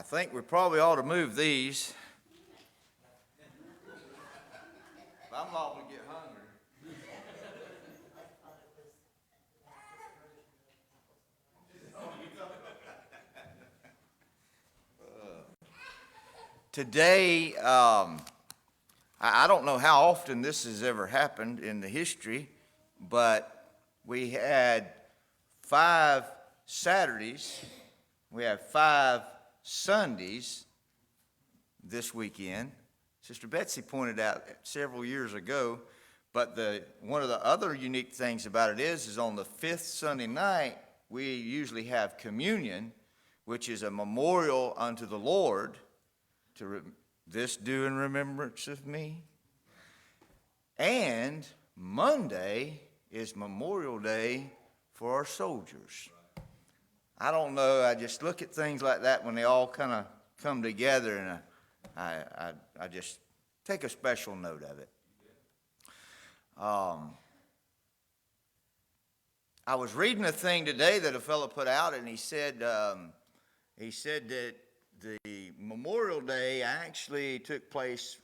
think we probably ought to move these. I'm liable to get hungry. Today, I don't know how often this has ever happened in the history, but we had 5 Saturdays, we have 5 Sundays this weekend. Sister Betsy pointed out several years ago, but one of the other unique things about it is on the 5th Sunday night, we usually have communion, which is a memorial unto the Lord, this do in remembrance of me. And Monday is Memorial Day for our soldiers. I don't know, I just look at things like that when they all kind of come together, and I just take a special note of it. I was reading a thing today that a fellow put out, and he said that the Memorial Day actually took place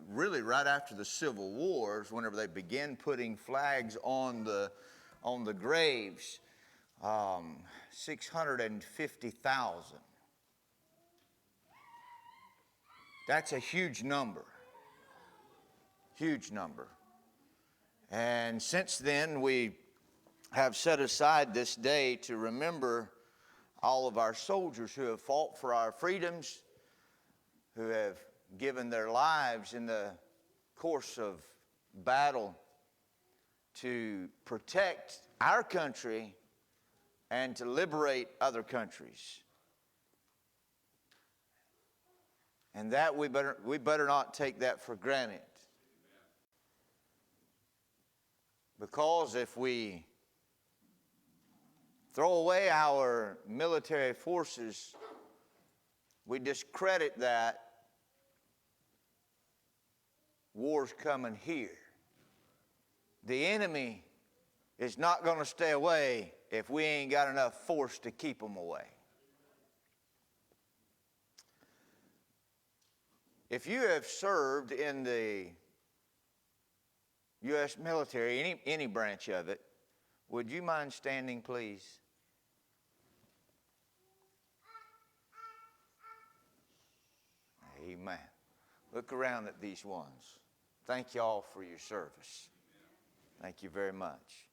really right after the Civil Wars, whenever they began putting flags on the graves. 650,000. That's a huge number. Huge number. And since then, we have set aside this day to remember all of our soldiers who have fought for our freedoms, who have given their lives in the course of battle to protect our country and to liberate other countries. And that we better not take that for granted. Because if we throw away our military forces, we discredit that war's coming here. The enemy is not going to stay away if we ain't got enough force to keep them away. If you have served in the U.S. military, any branch of it, would you mind standing, please? Amen. Look around at these ones. Thank you all for your service. Thank you very much.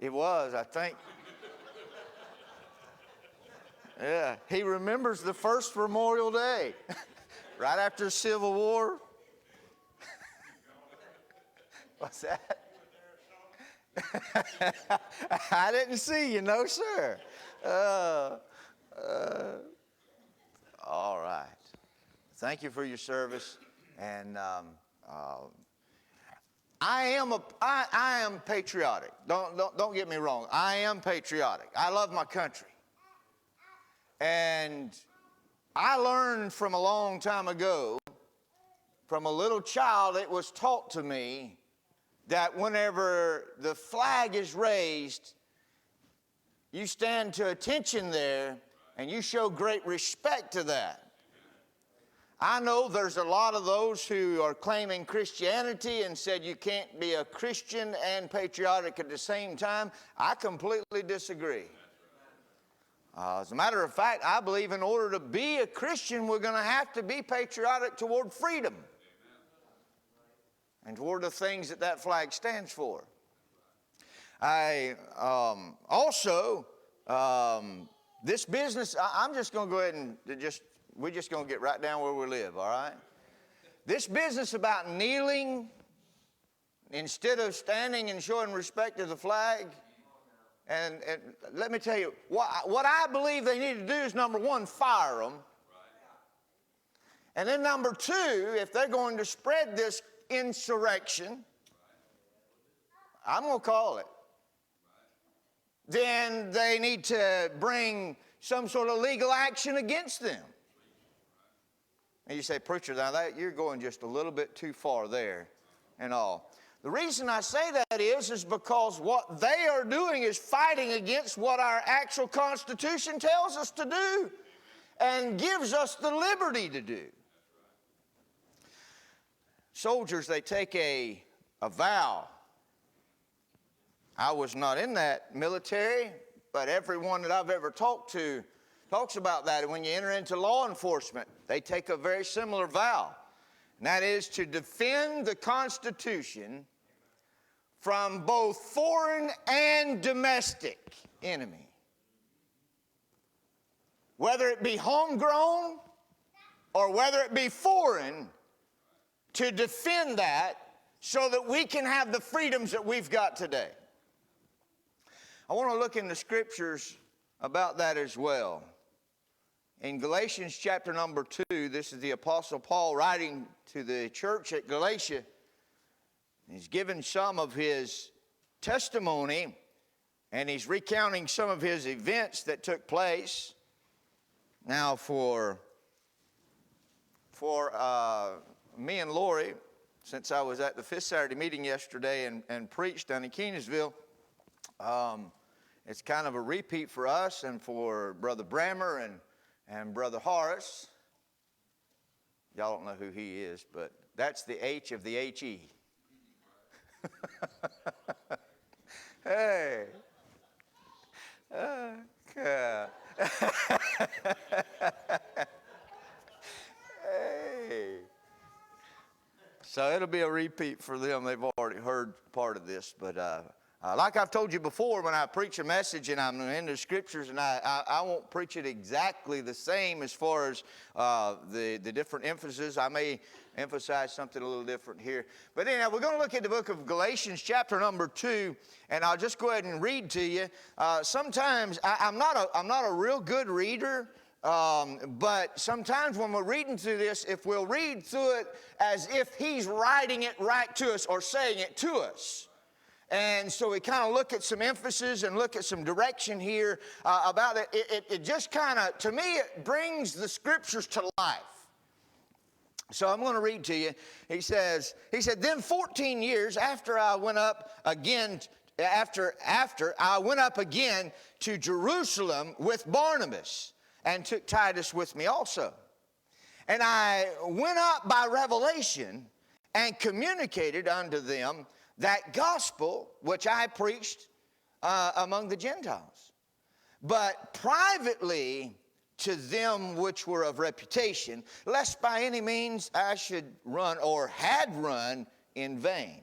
It was, I think. Yeah, he remembers the first Memorial Day, right after the Civil War. What's that? I didn't see you, no, sir. All right. Thank you for your service, and I am patriotic. Don't get me wrong. I am patriotic. I love my country. And I learned from a long time ago, from a little child, it was taught to me that whenever the flag is raised, you stand to attention there and you show great respect to that. I know there's a lot of those who are claiming Christianity and said you can't be a Christian and patriotic at the same time. I completely disagree. As a matter of fact, I believe in order to be a Christian, we're going to have to be patriotic toward freedom and toward the things that flag stands for. I also, this business, I'm just going to go ahead and we're just going to get right down where we live, all right? This business about kneeling instead of standing and showing respect to the flag, and let me tell you, what I believe they need to do is, number one, fire them. And then number two, if they're going to spread this insurrection, I'm going to call it, then they need to bring some sort of legal action against them. And you say, preacher, now you're going just a little bit too far there and all. The reason I say that is because what they are doing is fighting against what our actual Constitution tells us to do and gives us the liberty to do. Soldiers, they take a vow. I was not in that military, but everyone that I've ever talked to talks about that. When you enter into law enforcement, they take a very similar vow. And that is to defend the Constitution from both foreign and domestic enemy. Whether it be homegrown or whether it be foreign, to defend that so that we can have the freedoms that we've got today. I want to look in the scriptures about that as well. In Galatians chapter number 2, this is the Apostle Paul writing to the church at Galatia. He's given some of his testimony, and he's recounting some of his events that took place. Now, for me and Lori, since I was at the Fifth Saturday meeting yesterday and preached down in Keanesville, it's kind of a repeat for us and for Brother Brammer and Brother Horace. Y'all don't know who he is, but that's the H of the H-E. Hey. Okay. Hey. So it'll be a repeat for them. They've already heard part of this, but like I've told you before, when I preach a message and I'm in the scriptures, and I won't preach it exactly the same as far as the different emphasis. I may emphasize something a little different here. But anyhow, we're going to look at the book of Galatians chapter number 2, and I'll just go ahead and read to you. Sometimes I'm not a real good reader. But sometimes when we're reading through this, if we'll read through it as if he's writing it right to us or saying it to us. And so we kind of look at some emphasis and look at some direction here about it. It just kind of, to me, it brings the scriptures to life. So I'm going to read to you. He said, then 14 years after I went up again, after I went up again to Jerusalem with Barnabas, and took Titus with me also. And I went up by revelation and communicated unto them that gospel which I preached among the Gentiles. But privately to them which were of reputation, lest by any means I should run or had run in vain.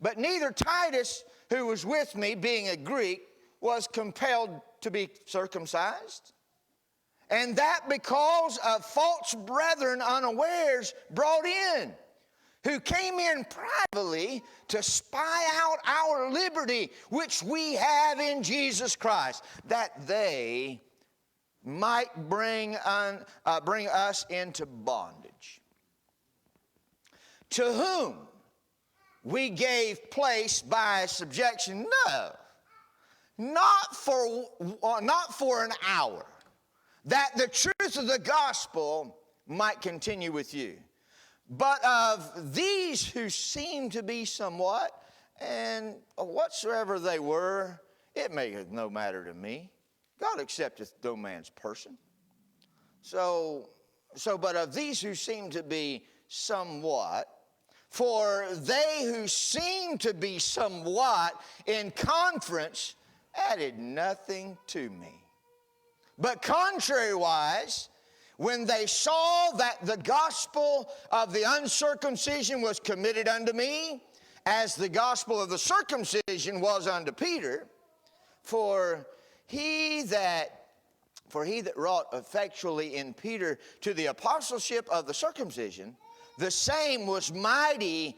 But neither Titus, who was with me, being a Greek, was compelled to be circumcised. And that because of false brethren unawares brought in, who came in privately to spy out our liberty, which we have in Jesus Christ, that they might bring us into bondage. To whom we gave place by subjection? No, not for an hour, that the truth of the gospel might continue with you. But of these who seem to be somewhat, and whatsoever they were, it maketh no matter to me. God accepteth no man's person. But of these who seem to be somewhat, for they who seem to be somewhat in conference added nothing to me. But contrariwise, when they saw that the gospel of the uncircumcision was committed unto me, as the gospel of the circumcision was unto Peter, for he that wrought effectually in Peter to the apostleship of the circumcision, the same was mighty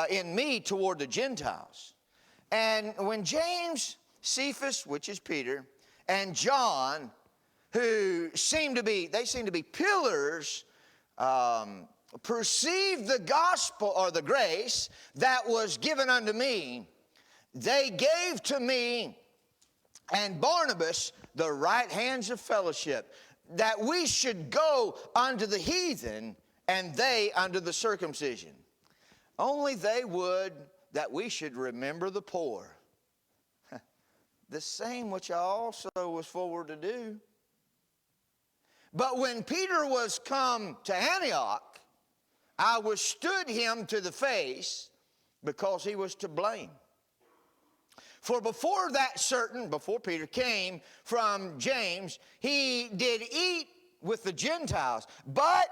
in me toward the Gentiles. And when James, Cephas, which is Peter, and John, who seemed to be pillars, perceived the gospel or the grace that was given unto me, they gave to me and Barnabas the right hands of fellowship, that we should go unto the heathen and they unto the circumcision. Only they would that we should remember the poor. The same which I also was forward to do. But when Peter was come to Antioch, I withstood him to the face, because he was to blame. For before Peter came from James, he did eat with the Gentiles. But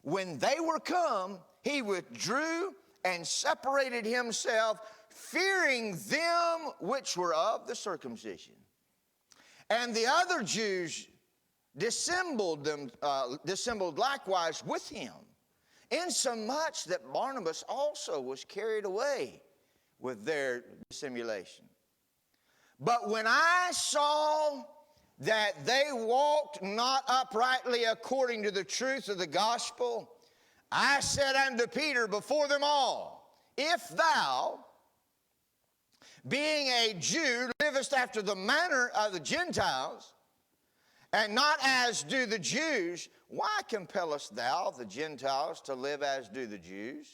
when they were come, he withdrew and separated himself, fearing them which were of the circumcision. And the other Jews dissembled likewise with him, insomuch that Barnabas also was carried away with their dissimulation. But when I saw that they walked not uprightly according to the truth of the gospel, I said unto Peter before them all, if thou, being a Jew, livest after the manner of the Gentiles, and not as do the Jews, why compellest thou the Gentiles to live as do the Jews?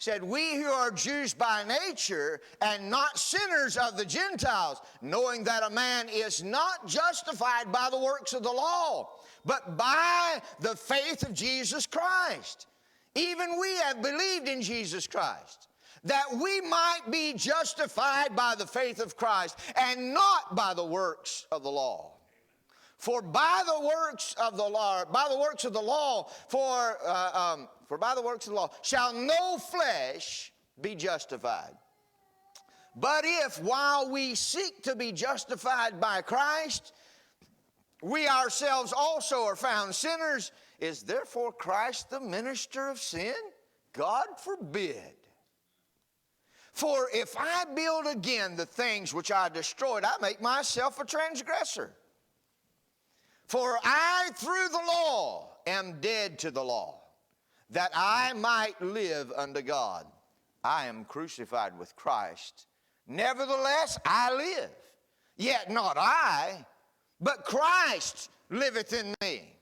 Said, we who are Jews by nature, and not sinners of the Gentiles, knowing that a man is not justified by the works of the law, but by the faith of Jesus Christ. Even we have believed in Jesus Christ, that we might be justified by the faith of Christ, and not by the works of the law. For by the works of the law, shall no flesh be justified. But if, while we seek to be justified by Christ, we ourselves also are found sinners, is therefore Christ the minister of sin? God forbid. For if I build again the things which I destroyed, I make myself a transgressor. For I, through the law, am dead to the law, that I might live unto God. I am crucified with Christ. Nevertheless, I live. Yet not I, but Christ liveth in me.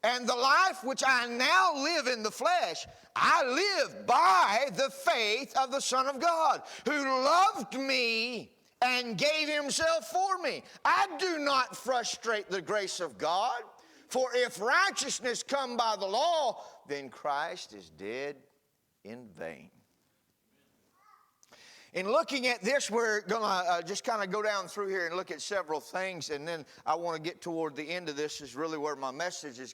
And the life which I now live in the flesh, I live by the faith of the Son of God, who loved me and gave himself for me. I do not frustrate the grace of God, for if righteousness come by the law, then Christ is dead in vain. In looking at this, we're going to just kind of go down through here and look at several things, and then I want to get toward the end of this is really where my message is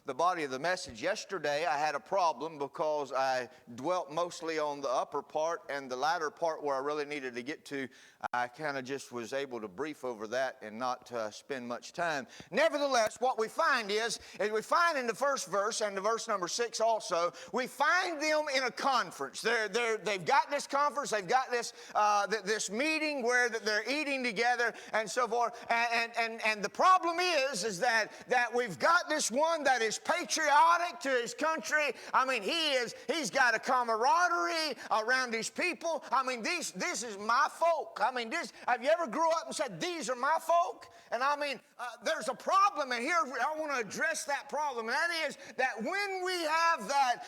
the body of the message. Yesterday, I had a problem because I dwelt mostly on the upper part, and the latter part where I really needed to get to, I kind of just was able to brief over that and not spend much time. Nevertheless, what we find is we find in the first verse and the verse number 6 also, we find them in a conference. They've got this conference, they've got this meeting where they're eating together and so forth. And the problem is that we've got this one that is patriotic to his country. I mean, he's got a camaraderie around his people. I mean, this is my folk. I mean, have you ever grew up and said, these are my folk? And I mean, there's a problem, and here I want to address that problem, and that is that when we have that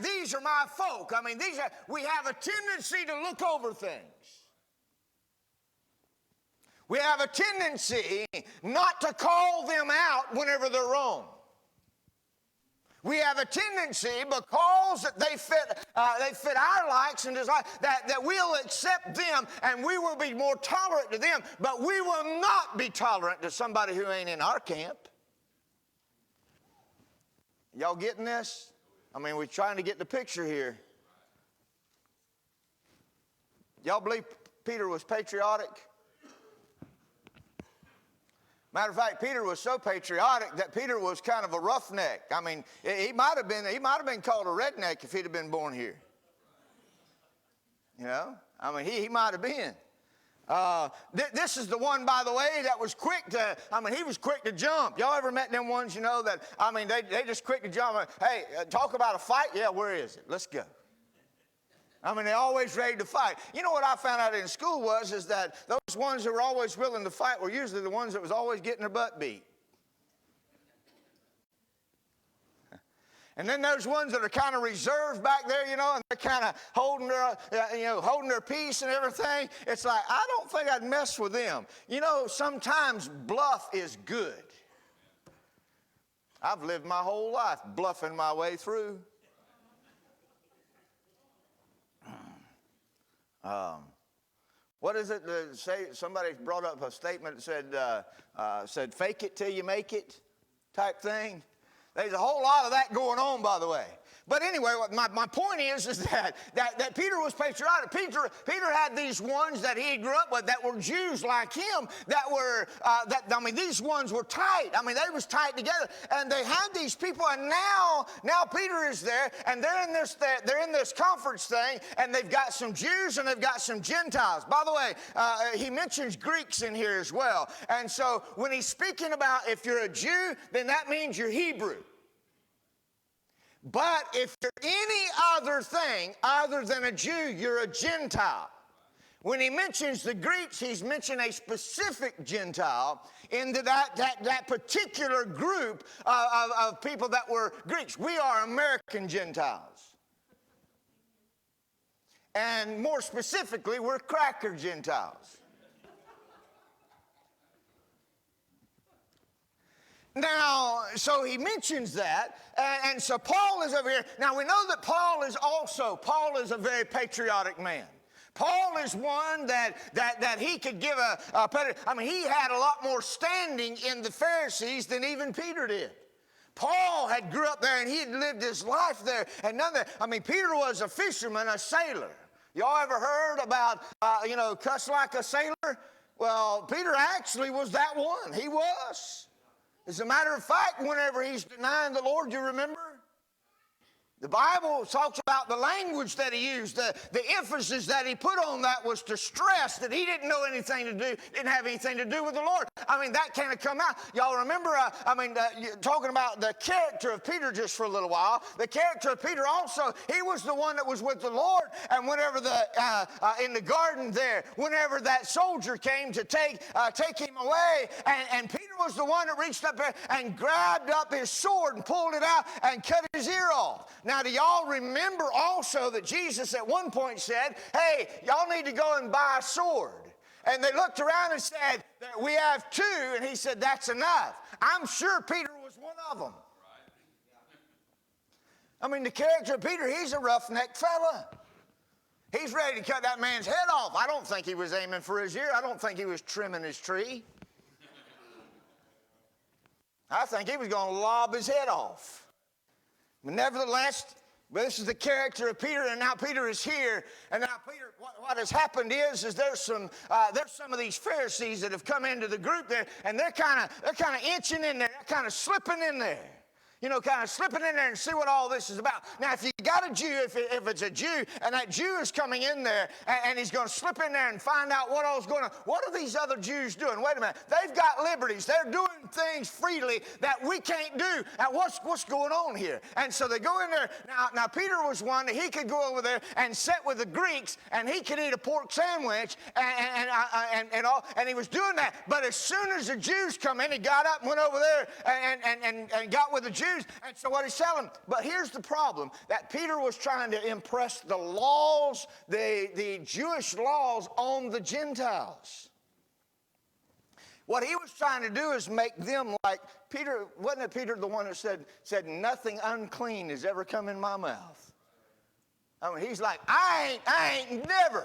these are my folk, I mean, we have a tendency to look over things. We have a tendency not to call them out whenever they're wrong. We have a tendency, because they fit our likes and desires, that we'll accept them and we will be more tolerant to them, but we will not be tolerant to somebody who ain't in our camp. Y'all getting this? I mean, we're trying to get the picture here. Y'all believe Peter was patriotic? Matter of fact, Peter was so patriotic that Peter was kind of a roughneck. I mean, he might have been called a redneck if he'd have been born here. You know? I mean, he might have been. This is the one, by the way, that was he was quick to jump. Y'all ever met them ones, you know, that, I mean, they just quick to jump. Hey, talk about a fight? Yeah, where is it? Let's go. I mean, they're always ready to fight. You know what I found out in school is that those ones who were always willing to fight were usually the ones that was always getting their butt beat. And then there's ones that are kind of reserved back there, and they're kind of holding their peace and everything. It's like, I don't think I'd mess with them. Sometimes bluff is good. I've lived my whole life bluffing my way through. What is it to say? Somebody brought up a statement that said, fake it till you make it type thing. There's a whole lot of that going on, by the way. But anyway, my point is that Peter was patriotic. Peter had these ones that he grew up with that were Jews like him, these ones were tight. They was tight together. And they had these people, and now Peter is there, and they're in this conference thing, and they've got some Jews and they've got some Gentiles. By the way, he mentions Greeks in here as well. And so when he's speaking about if you're a Jew, then that means you're Hebrew. But if you're any other thing other than a Jew, you're a Gentile. When he mentions the Greeks, he's mentioning a specific Gentile into that particular group of people that were Greeks. We are American Gentiles. And more specifically, we're cracker Gentiles. Now, so he mentions that, and so Paul is over here. Now, we know that Paul is a very patriotic man. Paul is one that he could give he had a lot more standing in the Pharisees than even Peter did. Paul had grew up there, and he had lived his life there, and none of that. Peter was a fisherman, a sailor. Y'all ever heard about, cuss like a sailor? Well, Peter actually was that one. He was. As a matter of fact, whenever he's denying the Lord, you remember? The Bible talks about the language that he used. The emphasis that he put on that was to stress that he didn't know anything to do, didn't have anything to do with the Lord. That kind of come out. Y'all remember, talking about the character of Peter just for a little while. The character of Peter also, he was the one that was with the Lord. And whenever in the garden there, whenever that soldier came to take him away, and Peter was the one that reached up there and grabbed up his sword and pulled it out and cut his ear off. Now, do y'all remember also that Jesus at one point said, hey, y'all need to go and buy a sword. And they looked around and said, we have two, and he said, that's enough. I'm sure Peter was one of them. The character of Peter, he's a roughneck fella. He's ready to cut that man's head off. I don't think he was aiming for his ear. I don't think he was trimming his tree. I think he was going to lob his head off. But nevertheless, this is the character of Peter, and now Peter is here. And now Peter, what has happened is there's some of these Pharisees that have come into the group there, and they're kind of inching in there, they're kind of slipping in there. Kind of slipping in there and see what all this is about. Now, if you got a Jew, if it's a Jew, and that Jew is coming in there, and he's going to slip in there and find out what all's going on. What are these other Jews doing? Wait a minute. They've got liberties. They're doing things freely that we can't do. Now, what's going on here? And so they go in there. Now Peter was one that he could go over there and sit with the Greeks, and he could eat a pork sandwich, and he was doing that. But as soon as the Jews come in, he got up and went over there and got with the Jews. And so what he's telling them, but here's the problem, that Peter was trying to impress the laws, the Jewish laws on the Gentiles. What he was trying to do is make them like Peter. Wasn't it Peter the one that said nothing unclean has ever come in my mouth? He's like, I ain't never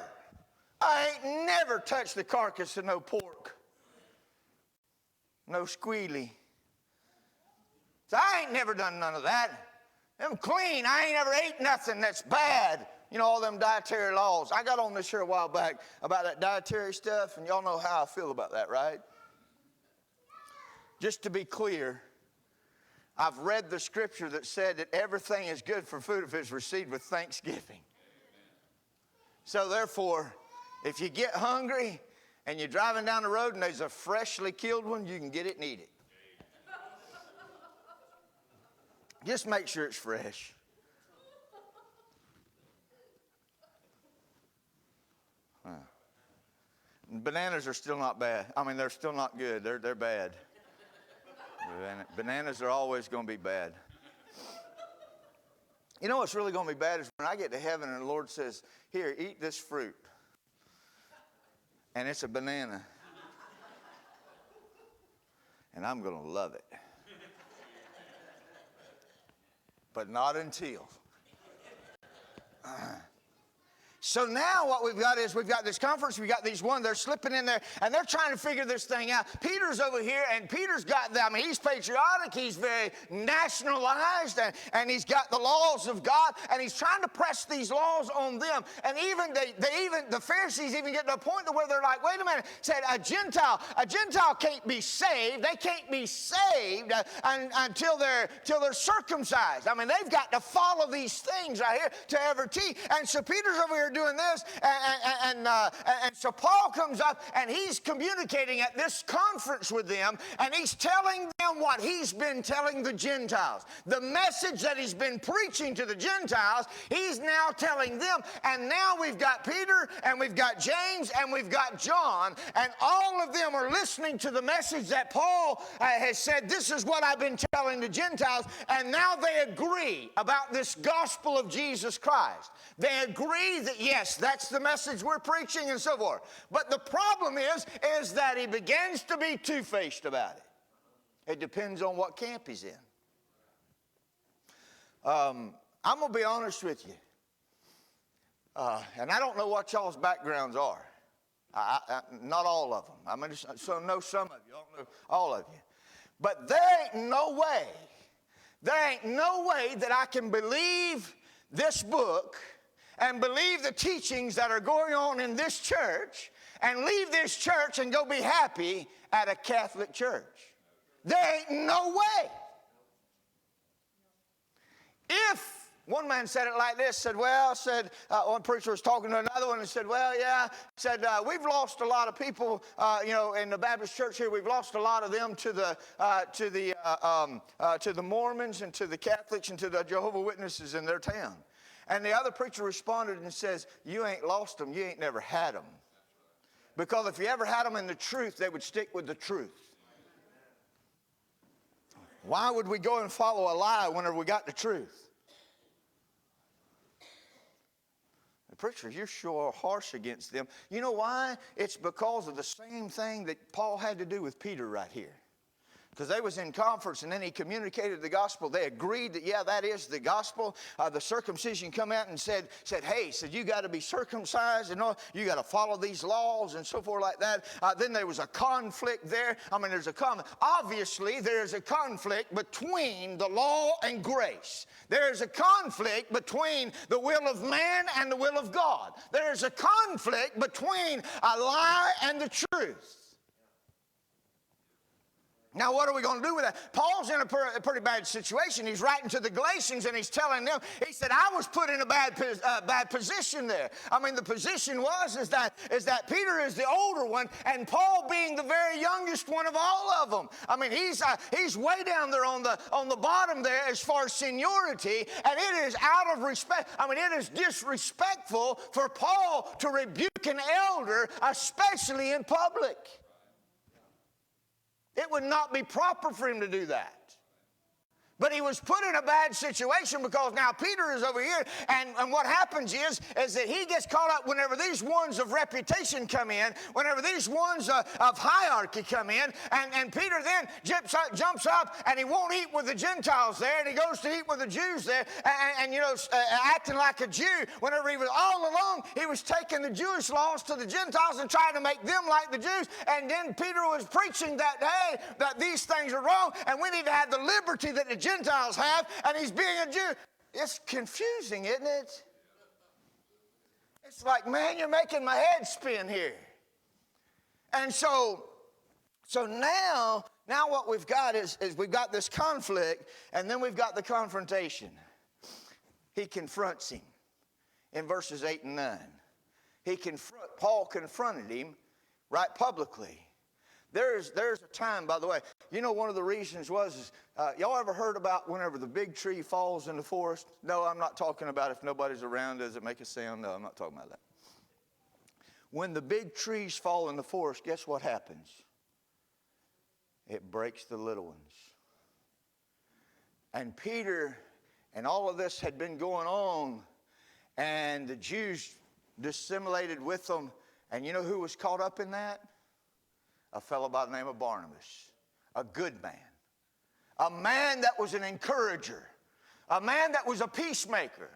touched the carcass of no pork, no squealy. So I ain't never done none of that. I'm clean. I ain't ever ate nothing that's bad. All them dietary laws. I got on this here a while back about that dietary stuff, and y'all know how I feel about that, right? Just to be clear, I've read the scripture that said that everything is good for food if it's received with thanksgiving. So therefore, if you get hungry and you're driving down the road and there's a freshly killed one, you can get it and eat it. Just make sure it's fresh. Bananas are still not bad. They're still not good. They're bad. Bananas are always going to be bad. You know what's really going to be bad is when I get to heaven and the Lord says, here, eat this fruit. And it's a banana. And I'm going to love it. But not until. So now what we've got is we've got this conference, we've got these ones, they're slipping in there, and they're trying to figure this thing out. Peter's over here, and Peter's got them. I mean, he's patriotic, he's very nationalized, and he's got the laws of God, and he's trying to press these laws on them. And even the Pharisees even get to a point where they're like, wait a minute, said a Gentile can't be saved. They can't be saved until they're circumcised. I mean, they've got to follow these things right here to every T. And so Peter's over here doing this, and so Paul comes up and he's communicating at this conference with them, and he's telling them what he's been telling the Gentiles. The message that he's been preaching to the Gentiles, he's now telling them. And now we've got Peter, and we've got James, and we've got John, and all of them are listening to the message that Paul has said, this is what I've been telling the Gentiles, and now they agree about this gospel of Jesus Christ. They agree that yes, that's the message we're preaching and so forth. But the problem is that he begins to be two-faced about it. It depends on what camp he's in. I'm going to be honest with you. And I don't know what y'all's backgrounds are. Not all of them. I mean, so know some of you. I don't know all of you. But there ain't no way that I can believe this book and believe the teachings that are going on in this church and leave this church and go be happy at a Catholic church. There ain't no way. If one man said it like this, one preacher was talking to another one and said, we've lost a lot of people, in the Baptist church here. We've lost a lot of them to the Mormons and to the Catholics and to the Jehovah's Witnesses in their town. And the other preacher responded and says, you ain't lost them, you ain't never had them. Because if you ever had them in the truth, they would stick with the truth. Why would we go and follow a lie whenever we got the truth? The preacher, you're sure harsh against them. You know why? It's because of the same thing that Paul had to do with Peter right here. Because they was in conference, and then he communicated the gospel. They agreed that, yeah, that is the gospel. The circumcision come out and said, you got to be circumcised, and you got to follow these laws and so forth like that. Then there was a conflict there. There's a conflict. Obviously, there's a conflict between the law and grace. There's a conflict between the will of man and the will of God. There's a conflict between a lie and the truth. Now, what are we going to do with that? Paul's in a pretty bad situation. He's writing to the Galatians, and he's telling them, he said, I was put in a bad position there. The position is that Peter is the older one, and Paul being the very youngest one of all of them. He's way down there on the bottom there as far as seniority, and it is out of respect. It is disrespectful for Paul to rebuke an elder, especially in public. It would not be proper for him to do that. But he was put in a bad situation because now Peter is over here, and what happens is that he gets caught up whenever these ones of reputation come in, whenever these ones of hierarchy come in, and Peter then jumps up, and he won't eat with the Gentiles there, and he goes to eat with the Jews there, and acting like a Jew, whenever he was all along, he was taking the Jewish laws to the Gentiles and trying to make them like the Jews, and then Peter was preaching that, hey, that these things are wrong, and we need to have the liberty that the Gentiles have, and he's being a Jew. It's confusing, isn't it? It's like, man, you're making my head spin here. And so now what we've got is we've got this conflict, and then we've got the confrontation. He confronts him in verses 8 and 9. Paul confronted him right publicly. There's a time, by the way, one of the reasons was, y'all ever heard about whenever the big tree falls in the forest? No, I'm not talking about if nobody's around, does it make a sound? No, I'm not talking about that. When the big trees fall in the forest, guess what happens? It breaks the little ones. And Peter And all of this had been going on, and the Jews dissimulated with them. And you know who was caught up in that? A fellow by the name of Barnabas, a good man, a man that was an encourager, a man that was a peacemaker,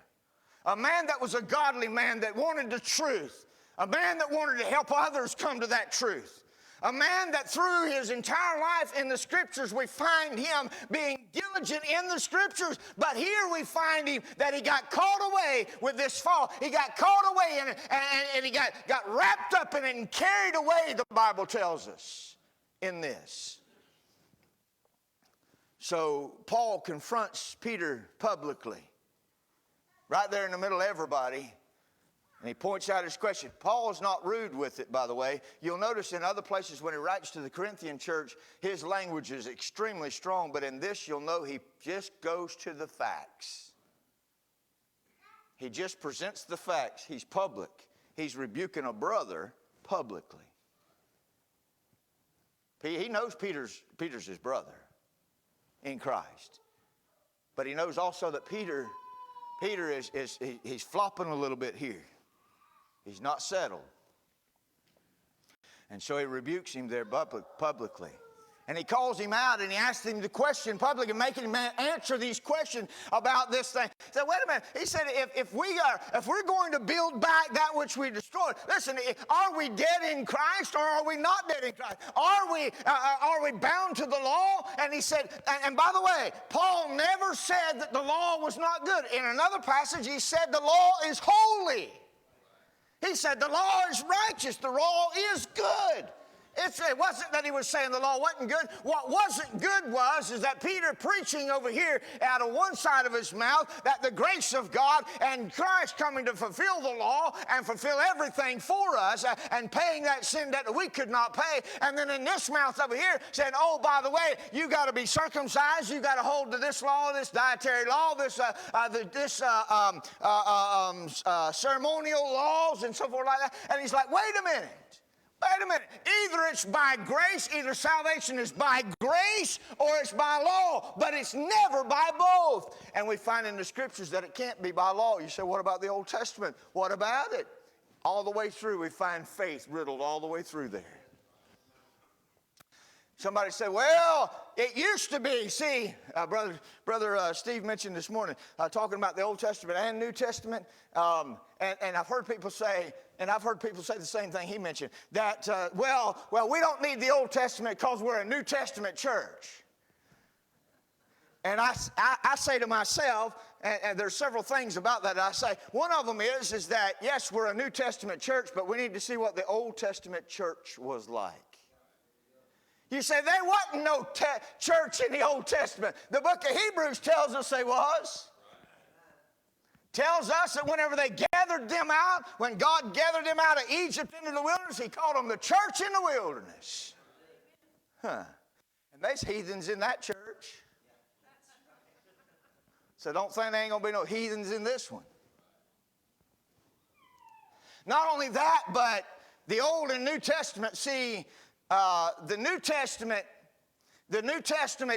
a man that was a godly man that wanted the truth, a man that wanted to help others come to that truth. A man that through his entire life in the Scriptures, we find him being diligent in the Scriptures. But here we find him that he got caught away with this fall. He got caught away in it, and he got wrapped up in it and carried away, the Bible tells us, in this. So Paul confronts Peter publicly, right there in the middle of everybody. And he points out his question. Paul's not rude with it, by the way. You'll notice in other places when he writes to the Corinthian church, his language is extremely strong. But in this, you'll know he just goes to the facts. He just presents the facts. He's public. He's rebuking a brother publicly. He knows Peter's his brother in Christ. But he knows also that Peter he's flopping a little bit here. He's not settled. And so he rebukes him there publicly. And he calls him out and he asks him the question publicly and making him answer these questions about this thing. He said, wait a minute. He said, if we're going to build back that which we destroyed, listen, are we dead in Christ or are we not dead in Christ? Are we bound to the law? And he said, and by the way, Paul never said that the law was not good. In another passage, he said the law is holy. He said the law is righteous. The law is good. It wasn't that he was saying the law wasn't good. What wasn't good is that Peter preaching over here out of one side of his mouth that the grace of God and Christ coming to fulfill the law and fulfill everything for us and paying that sin debt that we could not pay. And then in this mouth over here saying, oh, by the way, you got to be circumcised. You got to hold to this law, this dietary law, this ceremonial laws and so forth like that. And he's like, wait a minute. Wait a minute. Either it's by grace, either salvation is by grace or it's by law, but it's never by both. And we find in the Scriptures that it can't be by law. You say, what about the Old Testament? What about it? All the way through, we find faith riddled all the way through there. Somebody said, well, it used to be. See, Brother Steve mentioned this morning, talking about the Old Testament and New Testament, and I've heard people say, the same thing he mentioned, that, well, we don't need the Old Testament because we're a New Testament church. And I say to myself, and there's several things about that I say. One of them is that, yes, we're a New Testament church, but we need to see what the Old Testament church was like. You say, there wasn't no church in the Old Testament. The book of Hebrews tells us there was. Tells us that whenever they gathered them out, when God gathered them out of Egypt into the wilderness, he called them the church in the wilderness. And there's heathens in that church. So don't think there ain't going to be no heathens in this one. Not only that, but the Old and New Testament, see, the New Testament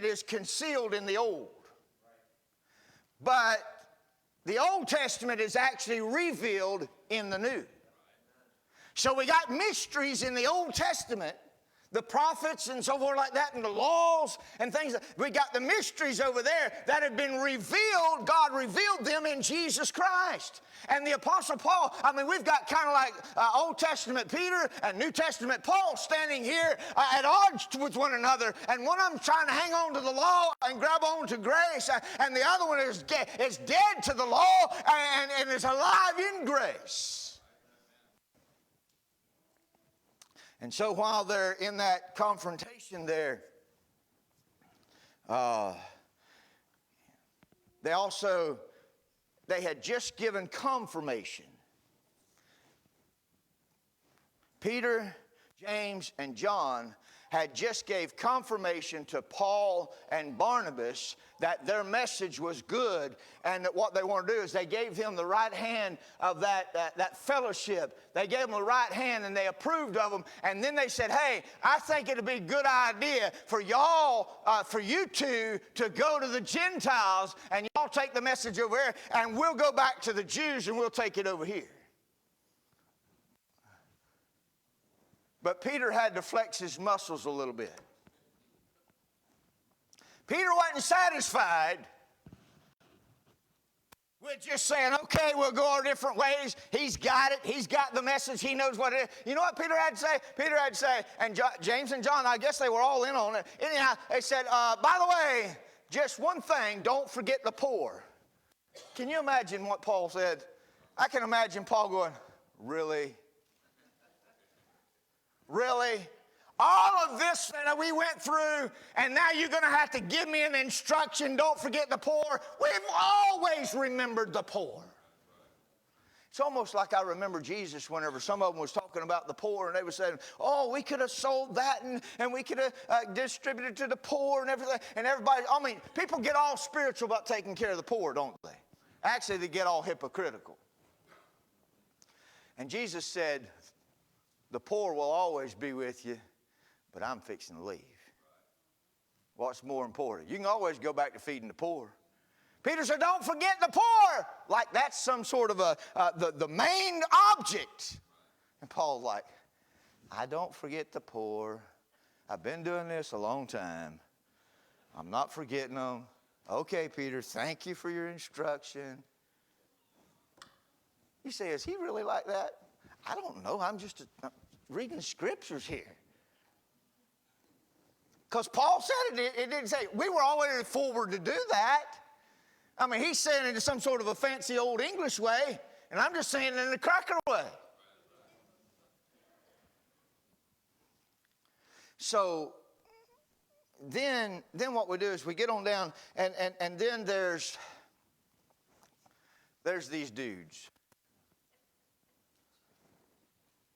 is concealed in the Old. But the Old Testament is actually revealed in the New. So we got mysteries in the Old Testament, the prophets and so forth like that, and the laws and things. We got the mysteries over there that have been revealed. God revealed them in Jesus Christ. And the Apostle Paul, we've got kind of like Old Testament Peter and New Testament Paul standing here at odds with one another. And one of them trying to hang on to the law and grab on to grace. And the other one is dead to the law and is alive in grace. And so while they're in that confrontation there, they had just given confirmation. Peter, James, and John had just gave confirmation to Paul and Barnabas that their message was good, and that what they want to do is they gave them the right hand of that fellowship. They gave them the right hand, and they approved of them. And then they said, hey, I think it'd be a good idea for y'all, for you two to go to the Gentiles, and y'all take the message over here, and we'll go back to the Jews, and we'll take it over here. But Peter had to flex his muscles a little bit. Peter wasn't satisfied with just saying, okay, we'll go our different ways. He's got it. He's got the message. He knows what it is. You know what Peter had to say? Peter had to say, and James and John, I guess they were all in on it. Anyhow, they said, by the way, just one thing, don't forget the poor. Can you imagine what Paul said? I can imagine Paul going, really? Really? All of this that we went through, and now you're going to have to give me an instruction, don't forget the poor. We've always remembered the poor. It's almost like I remember Jesus whenever some of them was talking about the poor, and they were saying, oh, we could have sold that, and we could have distributed to the poor and everything. And everybody, I mean, people get all spiritual about taking care of the poor, don't they? Actually, they get all hypocritical. And Jesus said, the poor will always be with you, but I'm fixing to leave. What's more important? You can always go back to feeding the poor. Peter said, don't forget the poor. Like that's some sort of the main object. And Paul's like, I don't forget the poor. I've been doing this a long time. I'm not forgetting them. Okay, Peter, thank you for your instruction. You say, is he really like that? I don't know. I'm just reading scriptures here. Because Paul said it. It didn't say, we were already forward to do that. I mean, he's saying it in some sort of a fancy old English way, and I'm just saying it in a cracker way. So then what we do is we get on down, and then there's these dudes.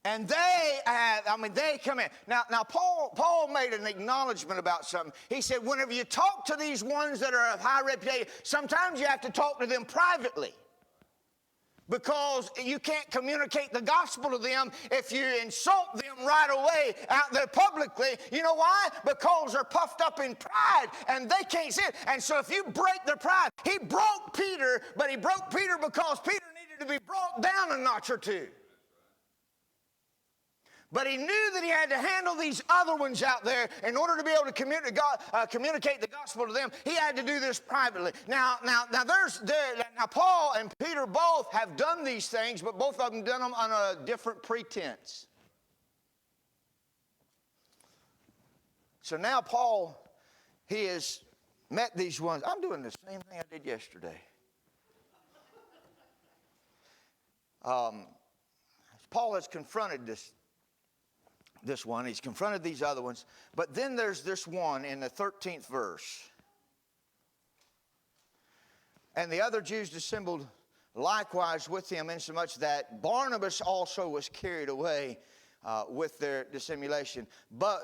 And they come in. Now Paul made an acknowledgement about something. He said, whenever you talk to these ones that are of high reputation, sometimes you have to talk to them privately. Because you can't communicate the gospel to them if you insult them right away out there publicly. You know why? Because they're puffed up in pride and they can't see it. And so if you break their pride, he broke Peter, but he broke Peter because Peter needed to be brought down a notch or two. But he knew that he had to handle these other ones out there in order to be able to communicate the gospel to them. He had to do this privately. Now, Paul and Peter both have done these things, but both of them done them on a different pretense. So now Paul, he has met these ones. I'm doing the same thing I did yesterday. Paul has confronted this one. He's confronted these other ones. But then there's this one in the 13th verse. And the other Jews dissembled likewise with him, insomuch that Barnabas also was carried away with their dissimulation. But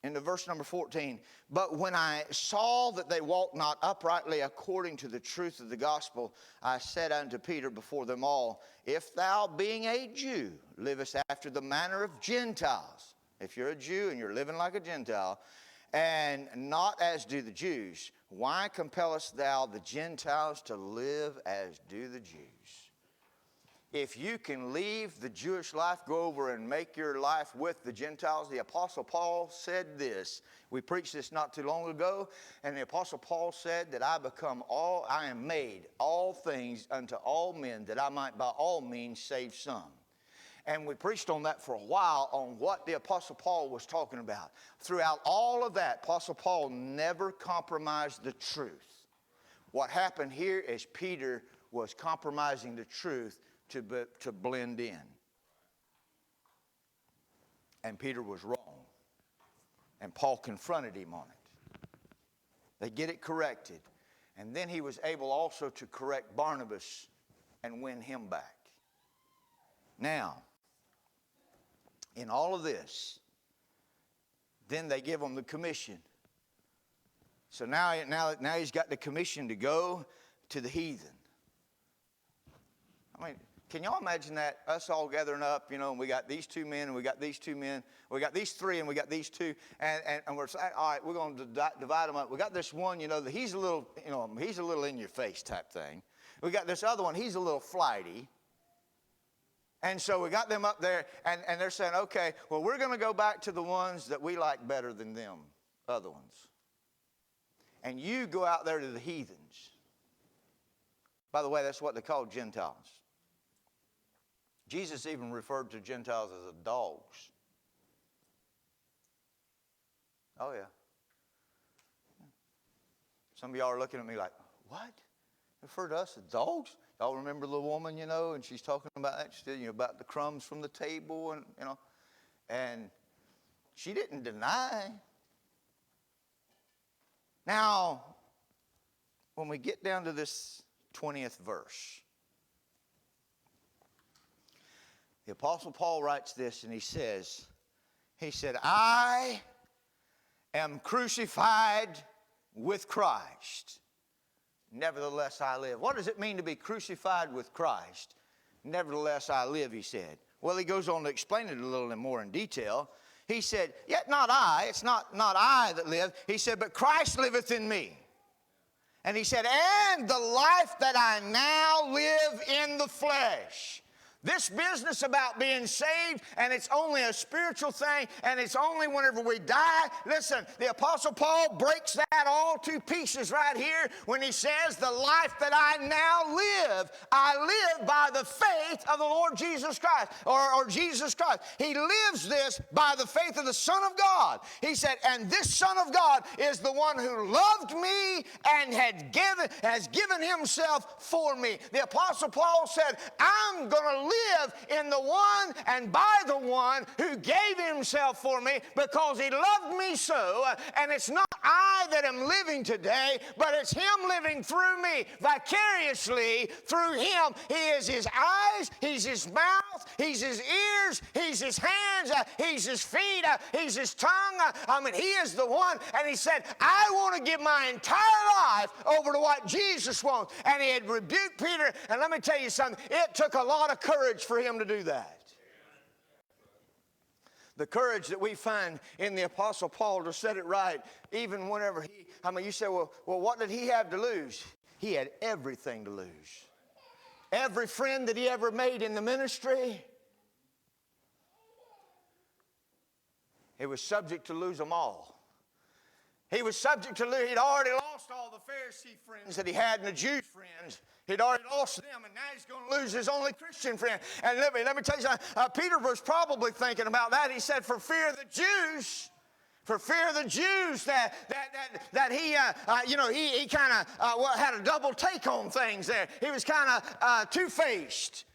in the verse number 14, but when I saw that they walked not uprightly according to the truth of the gospel, I said unto Peter before them all, if thou being a Jew livest after the manner of Gentiles, if you're a Jew and you're living like a Gentile, and not as do the Jews, why compellest thou the Gentiles to live as do the Jews? If you can leave the Jewish life, go over and make your life with the Gentiles. The Apostle Paul said this. We preached this not too long ago, and the Apostle Paul said that I am made all things unto all men, that I might by all means save some. And we preached on that for a while, on what the Apostle Paul was talking about. Throughout all of that, Apostle Paul never compromised the truth. What happened here is Peter was compromising the truth to blend in. And Peter was wrong. And Paul confronted him on it. They get it corrected. And then he was able also to correct Barnabas and win him back. Now, in all of this, then they give him the commission. So now he's got the commission to go to the heathen. I mean, can y'all imagine that? Us all gathering up, and we got these two men, and we got these two men, we got these three, and we got these two, and we're saying, all right, we're going to divide them up. We got this one, that he's a little, he's a little in your face type thing. We got this other one, he's a little flighty. And so we got them up there, and they're saying, okay, well, we're going to go back to the ones that we like better than them, other ones. And you go out there to the heathens. By the way, that's what they call Gentiles. Jesus even referred to Gentiles as dogs. Oh, yeah. Some of y'all are looking at me like, what? Refer to us as dogs? Y'all remember the woman, and she's talking about that, about the crumbs from the table, and she didn't deny. Now, when we get down to this 20th verse, the Apostle Paul writes this, and he said, I am crucified with Christ. Nevertheless, I live. What does it mean to be crucified with Christ? Nevertheless, I live, he said. Well, he goes on to explain it a little more in detail. He said, yet not I, it's not I that live. He said, but Christ liveth in me. And he said, and the life that I now live in the flesh. This business about being saved, and it's only a spiritual thing, and it's only whenever we die. Listen, the Apostle Paul breaks that all to pieces right here when he says, the life that I now live, I live by the faith of the Lord Jesus Christ, or Jesus Christ. He lives this by the faith of the Son of God. He said, and this Son of God is the one who loved me and has given himself for me. The Apostle Paul said, I'm going to live in the one and by the one who gave himself for me because he loved me so. And it's not I that am living today, but it's him living through me vicariously through him. He is his eyes, he's his mouth, he's his ears, he's his hands, he's his feet, he's his tongue. He is the one. And he said, I want to give my entire life over to what Jesus wants. And he had rebuked Peter. And let me tell you something, it took a lot of courage for him to do that. The courage that we find in the Apostle Paul to set it right, even whenever you say, well, what did he have to lose? He had everything to lose. Every friend that he ever made in the ministry, he was subject to lose them all. He was subject to lose. He'd already lost all the Pharisee friends that he had and the Jew friends. He'd already lost them, and now he's going to lose his only Christian friend. And let me tell you something. Peter was probably thinking about that. He said, for fear of the Jews, that he kind of had a double take on things there. He was kind of two-faced.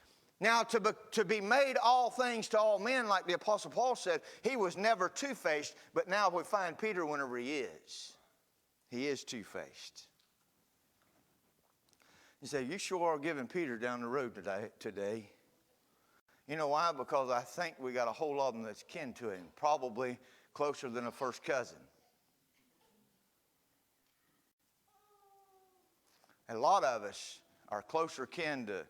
Now, to be made all things to all men, like the Apostle Paul said, he was never two-faced, but now we find Peter whenever he is. He is two-faced. You say, you sure are giving Peter down the road today. You know why? Because I think we got a whole lot of them that's kin to him, probably closer than a first cousin. A lot of us are closer kin to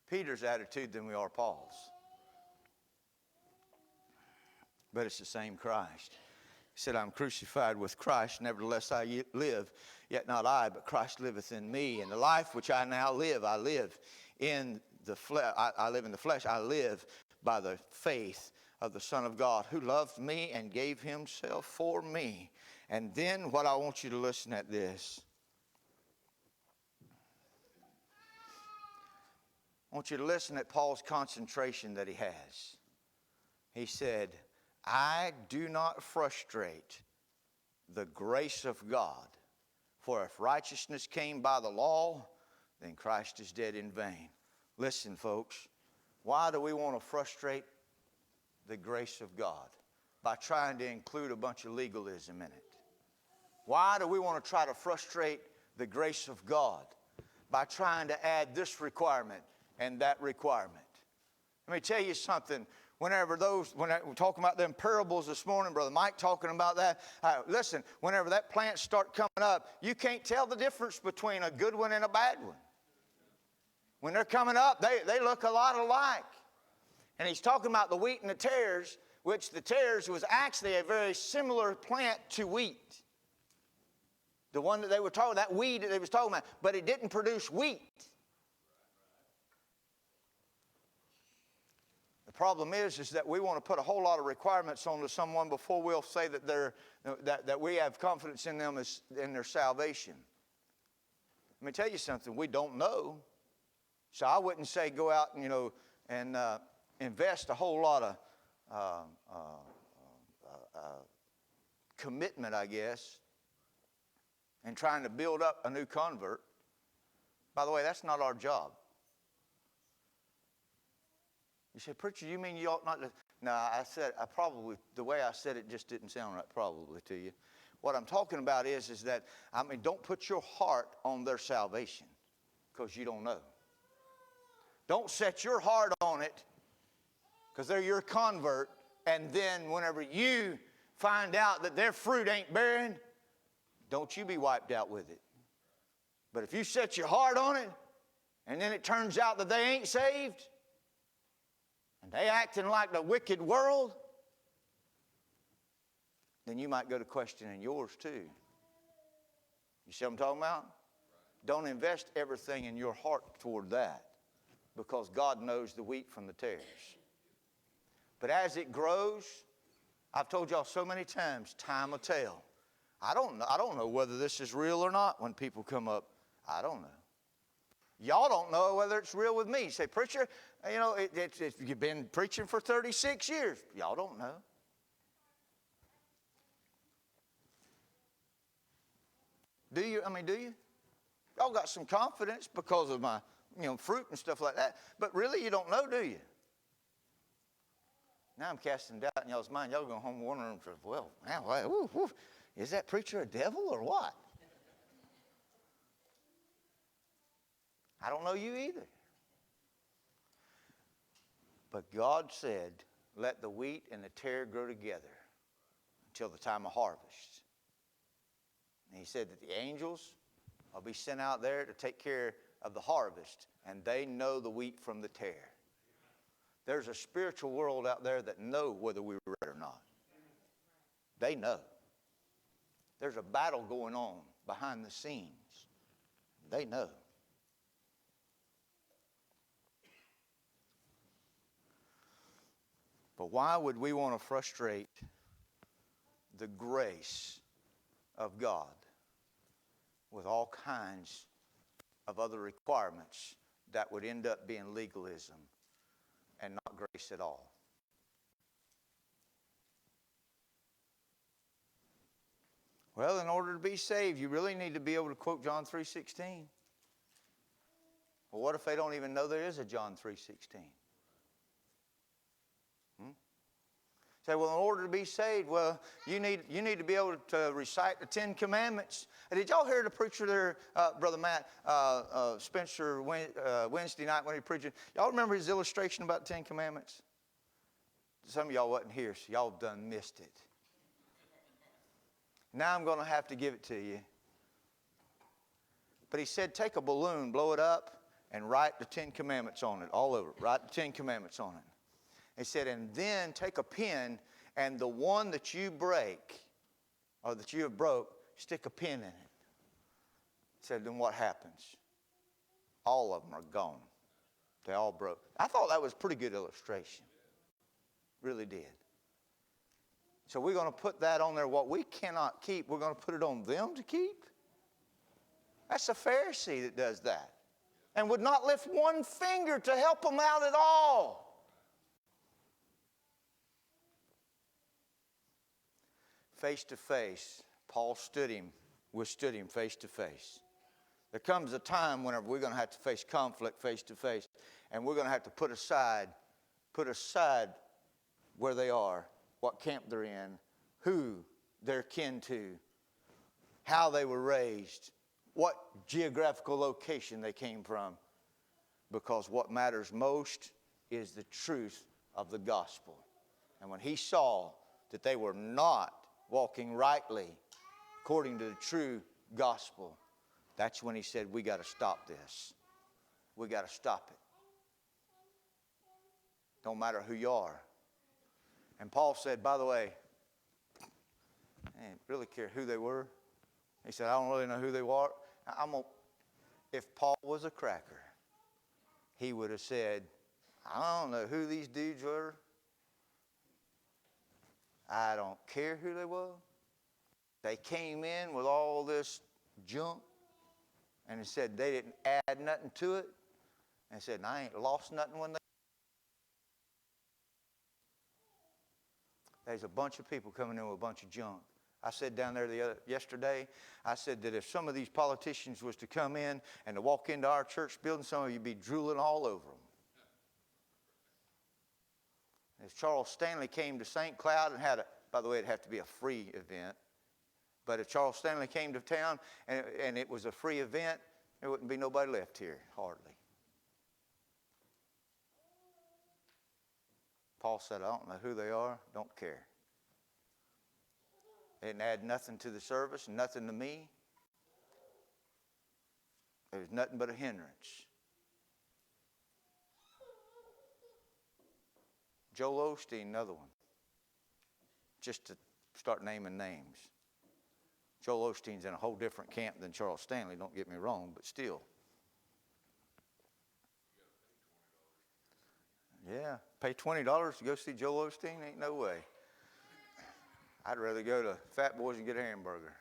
Peter's attitude than we are Paul's. But it's the same Christ. He said, I'm crucified with Christ, nevertheless I live, yet not I, but Christ liveth in me. And the life which I now live, I live in the flesh. I live in the flesh. I live by the faith of the Son of God, who loved me and gave himself for me. And then what I want you to listen at this. I want you to listen at Paul's concentration that he has. He said, I do not frustrate the grace of God. For if righteousness came by the law, then Christ is dead in vain. Listen, folks, why do we want to frustrate the grace of God? By trying to include a bunch of legalism in it. Why do we want to try to frustrate the grace of God? By trying to add this requirement and that requirement. Let me tell you something. when we're talking about them parables this morning, Brother Mike talking about that. Listen, whenever that plants start coming up, you can't tell the difference between a good one and a bad one. When they're coming up, they look a lot alike. And he's talking about the wheat and the tares, which the tares was actually a very similar plant to wheat. The one that they were talking, that weed that they was talking about, but it didn't produce wheat. The problem is that we want to put a whole lot of requirements onto someone before we'll say that we have confidence in them in their salvation. Let me tell you something, we don't know. So I wouldn't say go out and invest a whole lot of commitment, I guess, in trying to build up a new convert. By the way, that's not our job. You say, preacher, you mean you ought not to? No, the way I said it just didn't sound right probably to you. What I'm talking about is that, don't put your heart on their salvation because you don't know. Don't set your heart on it because they're your convert, and then whenever you find out that their fruit ain't bearing, don't you be wiped out with it. But if you set your heart on it, and then it turns out that they ain't saved, and they acting like the wicked world, then you might go to questioning yours too. You see what I'm talking about? Don't invest everything in your heart toward that, because God knows the wheat from the tares. But as it grows, I've told y'all so many times, time will tell. I don't know whether this is real or not when people come up. I don't know. Y'all don't know whether it's real with me. You say, preacher, you've been preaching for 36 years. Y'all don't know. Do you? Do you? Y'all got some confidence because of my, fruit and stuff like that. But really, you don't know, do you? Now I'm casting doubt in y'all's mind. Y'all go home wondering, well, man, is that preacher a devil or what? I don't know you either. But God said, let the wheat and the tare grow together until the time of harvest. And he said that the angels will be sent out there to take care of the harvest, and they know the wheat from the tare. There's a spiritual world out there that know whether we were right or not. They know. There's a battle going on behind the scenes. They know. But why would we want to frustrate the grace of God with all kinds of other requirements that would end up being legalism and not grace at all? Well, in order to be saved, you really need to be able to quote John 3:16. Well, what if they don't even know there is a John 3:16? Say, well, in order to be saved, well, you need to be able to recite the 10 Commandments. Did y'all hear the preacher there, Brother Matt Spencer, Wednesday night when he preached? Y'all remember his illustration about the 10 Commandments? Some of y'all wasn't here, so y'all done missed it. Now I'm going to have to give it to you. But he said, take a balloon, blow it up, and write the 10 Commandments on it, all over. Write the 10 Commandments on it. He said, and then take a pen, and the one that you break, or that you have broke, stick a pin in it. He said, then what happens? All of them are gone. They all broke. I thought that was a pretty good illustration. Really did. So we're going to put that on there. What we cannot keep, we're going to put it on them to keep? That's a Pharisee that does that. And would not lift one finger to help them out at all. Face to face, Paul withstood him face to face. There comes a time whenever we're going to have to face conflict face to face, and we're going to have to put aside where they are, what camp they're in, who they're kin to, how they were raised, what geographical location they came from, because what matters most is the truth of the gospel. And when he saw that they were not walking rightly according to the true gospel, that's when he said, we got to stop this. We got to stop it. Don't matter who you are. And Paul said, by the way, I didn't really care who they were. He said, I don't really know who they were. If Paul was a cracker, he would have said, I don't know who these dudes were. I don't care who they were. They came in with all this junk, and he said they didn't add nothing to it. And he said, I ain't lost nothing when they. There's a bunch of people coming in with a bunch of junk. I said down there yesterday, I said that if some of these politicians was to come in and to walk into our church building, some of you would be drooling all over them. As Charles Stanley came to St. Cloud and had by the way, it'd have to be a free event. But if Charles Stanley came to town and it was a free event, there wouldn't be nobody left here, hardly. Paul said, I don't know who they are, don't care. They didn't add nothing to the service, nothing to me. It was nothing but a hindrance. Joel Osteen, another one. Just to start naming names. Joel Osteen's in a whole different camp than Charles Stanley, don't get me wrong, but still. Yeah, pay $20 to go see Joel Osteen? Ain't no way. I'd rather go to Fat Boys and get a hamburger.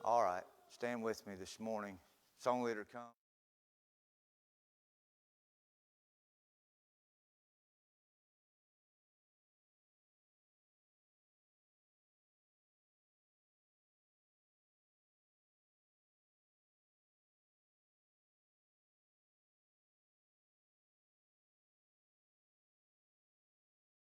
All right, stand with me this morning. Song leader, come.